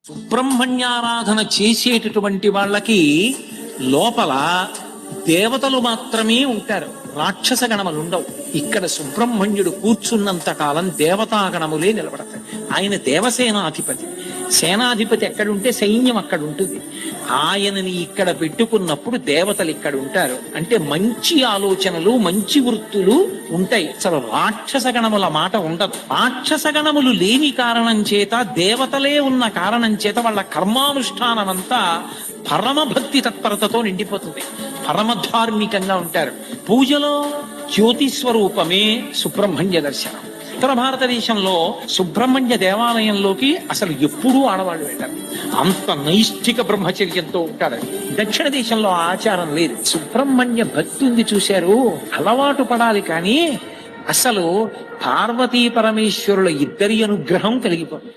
సుబ్రహ్మణ్యారాధన చేసేటటువంటి వాళ్ళకి లోపల దేవతలు మాత్రమే ఉంటారు, రాక్షస గణములు ఉండవు. ఇక్కడ సుబ్రహ్మణ్యుడు కూర్చున్నంత కాలం దేవతాగణములే నిలబడతాయి. ఆయన దేవసేనాధిపతి. సేనాధిపతి ఎక్కడుంటే సైన్యం అక్కడ ఉంటుంది. ఆయనని ఇక్కడ పెట్టుకున్నప్పుడు దేవతలు ఇక్కడ ఉంటారు. అంటే మంచి ఆలోచనలు, మంచి వృత్తులు ఉంటాయి. అసలు రాక్షస గణముల మాట ఉండదు. రాక్షస గణములు లేని కారణం చేత, దేవతలే ఉన్న కారణం చేత వాళ్ళ కర్మానుష్ఠానం అంతా పరమభక్తి తత్పరతతో నిండిపోతుంది. పరమధార్మికంగా ఉంటారు. పూజలో జ్యోతి స్వరూపమే సుబ్రహ్మణ్య దర్శనం. ఉత్తర భారతదేశంలో సుబ్రహ్మణ్య దేవాలయంలోకి అసలు ఎప్పుడూ ఆడవాళ్ళు వెళ్ళారు. అంత నైష్ఠిక బ్రహ్మచర్యంతో ఉంటారు. దక్షిణ దేశంలో ఆచారం లేదు. సుబ్రహ్మణ్య భక్తి ఉంది చూశారు, అలవాటు పడాలి. కానీ అసలు పార్వతీ పరమేశ్వరుల ఇద్దరి అనుగ్రహం కలిగిపోతుంది.